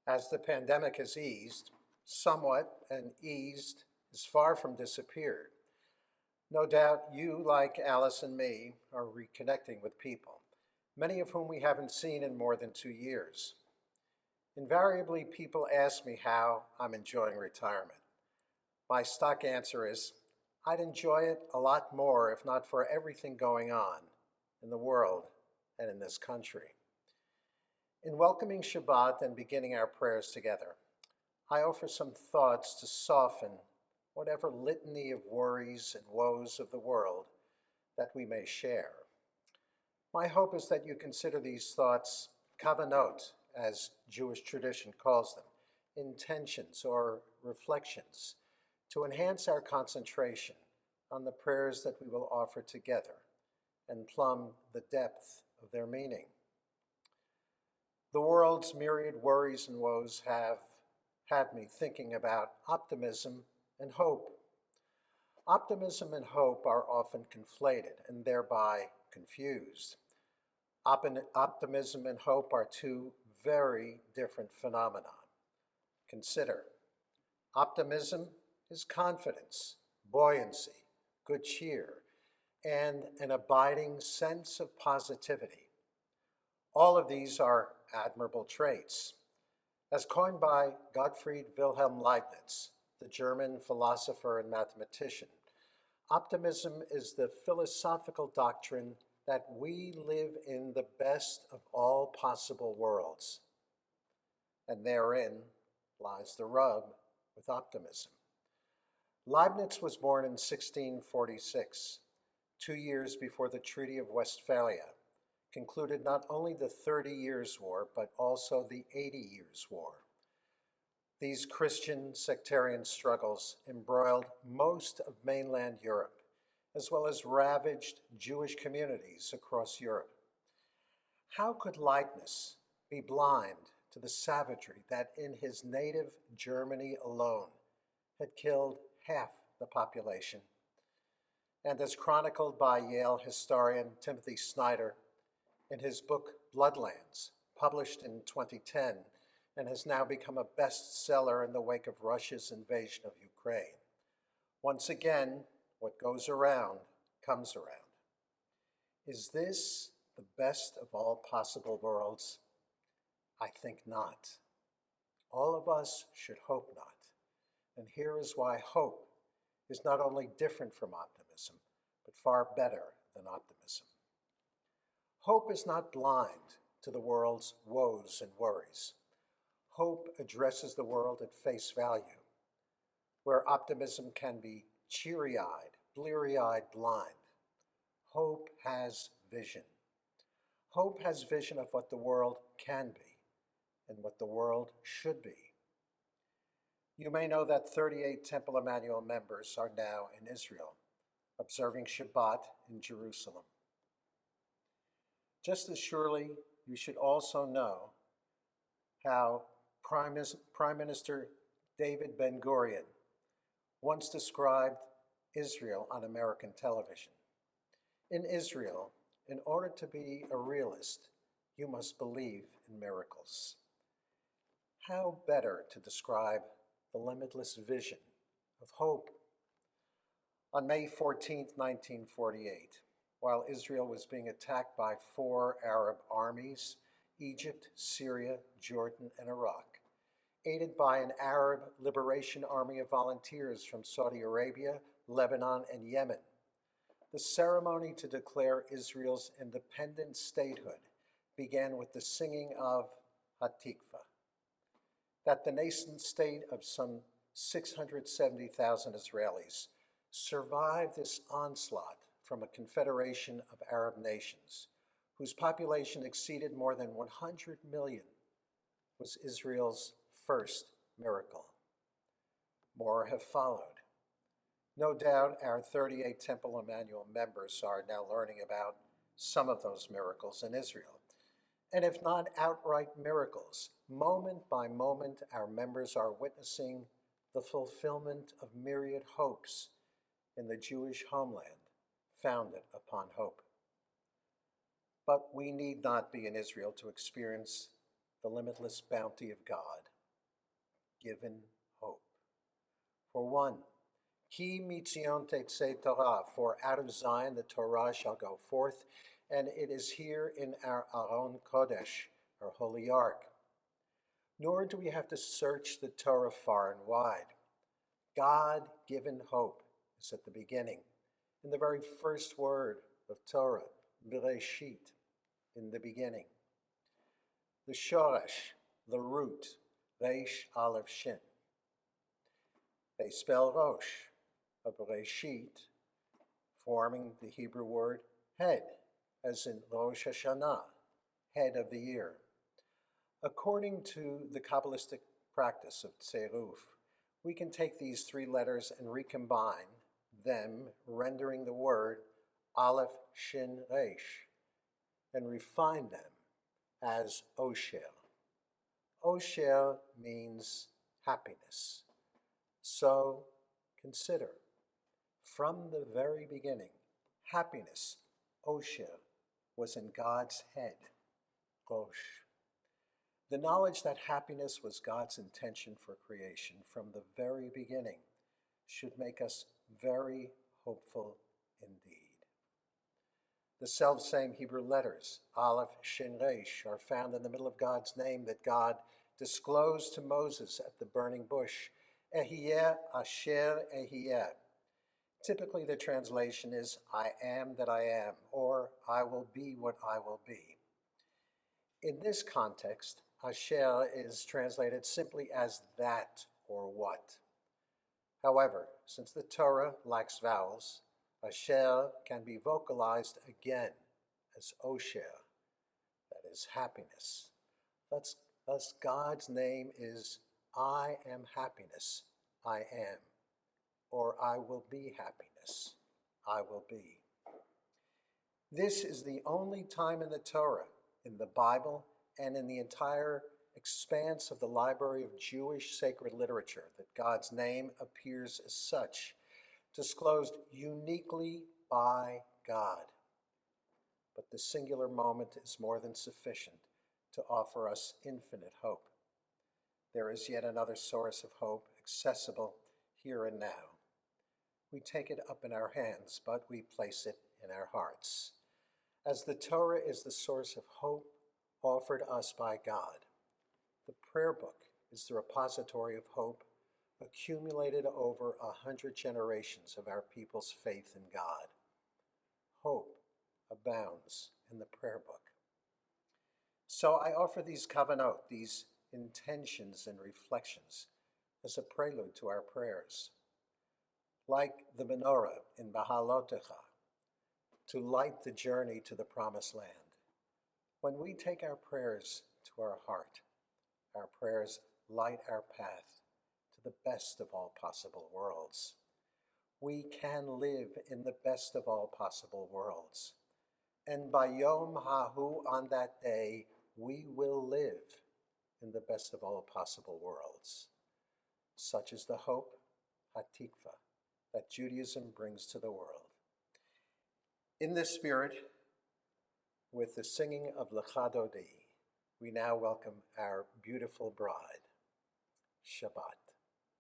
As the pandemic has eased somewhat, and eased is far from disappeared, no doubt you, like Alice and me, are reconnecting with people, many of whom we haven't seen in more than 2 years. Invariably, people ask me how I'm enjoying retirement. My stock answer is, I'd enjoy it a lot more if not for everything going on in the world and in this country. In welcoming Shabbat and beginning our prayers together, I offer some thoughts to soften whatever litany of worries and woes of the world that we may share. My hope is that you consider these thoughts kavanot, as Jewish tradition calls them, intentions or reflections, to enhance our concentration on the prayers that we will offer together and plumb the depth of their meaning. The world's myriad worries and woes have had me thinking about optimism and hope. Optimism and hope are often conflated and thereby confused. Optimism and hope are two very different phenomena. Consider, optimism is confidence, buoyancy, good cheer, and an abiding sense of positivity. All of these are admirable traits. As coined by Gottfried Wilhelm Leibniz, the German philosopher and mathematician, optimism is the philosophical doctrine that we live in the best of all possible worlds. And therein lies the rub with optimism. Leibniz was born in 1646, 2 years before the Treaty of Westphalia concluded not only the 30 Years' War, but also the 80 Years' War. These Christian sectarian struggles embroiled most of mainland Europe, as well as ravaged Jewish communities across Europe. How could Leibniz be blind to the savagery that in his native Germany alone had killed half the population? And as chronicled by Yale historian Timothy Snyder in his book Bloodlands, published in 2010 and has now become a bestseller in the wake of Russia's invasion of Ukraine, once again, what goes around comes around. Is this the best of all possible worlds? I think not. All of us should hope not. And here is why hope is not only different from optimism, but far better than optimism. Hope is not blind to the world's woes and worries. Hope addresses the world at face value, where optimism can be cheery-eyed, bleary-eyed blind. Hope has vision. Hope has vision of what the world can be and what the world should be. You may know that 38 Temple Emanuel members are now in Israel, observing Shabbat in Jerusalem. Just as surely, you should also know how Prime Minister David Ben-Gurion once described Israel on American television. In Israel, in order to be a realist, you must believe in miracles. How better to describe the limitless vision of hope? On May 14, 1948, while Israel was being attacked by 4 Arab armies, Egypt, Syria, Jordan, and Iraq, aided by an Arab Liberation Army of volunteers from Saudi Arabia, Lebanon, and Yemen, the ceremony to declare Israel's independent statehood began with the singing of Hatikva. That the nascent state of some 670,000 Israelis survived this onslaught from a confederation of Arab nations, whose population exceeded more than 100 million, was Israel's first miracle. More have followed. No doubt our 38 Temple Emanuel members are now learning about some of those miracles in Israel. And if not outright miracles, moment by moment our members are witnessing the fulfillment of myriad hopes in the Jewish homeland founded upon hope. But we need not be in Israel to experience the limitless bounty of God, given hope. For one, Ki mitzion tetzei Torah, for out of Zion the Torah shall go forth, and it is here in our Aron Kodesh, our holy ark. Nor do we have to search the Torah far and wide. God-given hope is at the beginning, in the very first word of Torah, Bereshit, in the beginning. The Shoresh, the root, Reish Aleph Shin. They spell Rosh, a Bereshit, forming the Hebrew word head, as in Rosh Hashanah, head of the year. According to the Kabbalistic practice of Tzeruf, we can take these three letters and recombine them, rendering the word Aleph Shin Reish, and refine them as Osher. Osher means happiness. So consider, from the very beginning, happiness, Osher, was in God's head, Rosh. The knowledge that happiness was God's intention for creation from the very beginning should make us very hopeful indeed. The selfsame Hebrew letters, Aleph, Shin, Resh, are found in the middle of God's name that God disclosed to Moses at the burning bush, Ehyeh Asher Ehyeh. Typically the translation is, I am that I am, or I will be what I will be. In this context, Asher is translated simply as that or what. However, since the Torah lacks vowels, Asher can be vocalized again as Osher, that is happiness. Thus God's name is I am happiness, I am, or I will be happiness, I will be. This is the only time in the Torah, in the Bible, and in the entire expanse of the library of Jewish sacred literature that God's name appears as such, disclosed uniquely by God. But the singular moment is more than sufficient to offer us infinite hope. There is yet another source of hope accessible here and now. We take it up in our hands, but we place it in our hearts. As the Torah is the source of hope offered us by God, the prayer book is the repository of hope accumulated over 100 generations of our people's faith in God. Hope abounds in the prayer book. So I offer these kavanot, these intentions and reflections, as a prelude to our prayers. Like the menorah in Bahalotecha, to light the journey to the promised land. When we take our prayers to our heart, our prayers light our path to the best of all possible worlds. We can live in the best of all possible worlds. And by Yom Hahu, on that day, we will live in the best of all possible worlds. Such is the hope, Hatikva, that Judaism brings to the world. In this spirit, with the singing of Lecha Dodi, we now welcome our beautiful bride, Shabbat.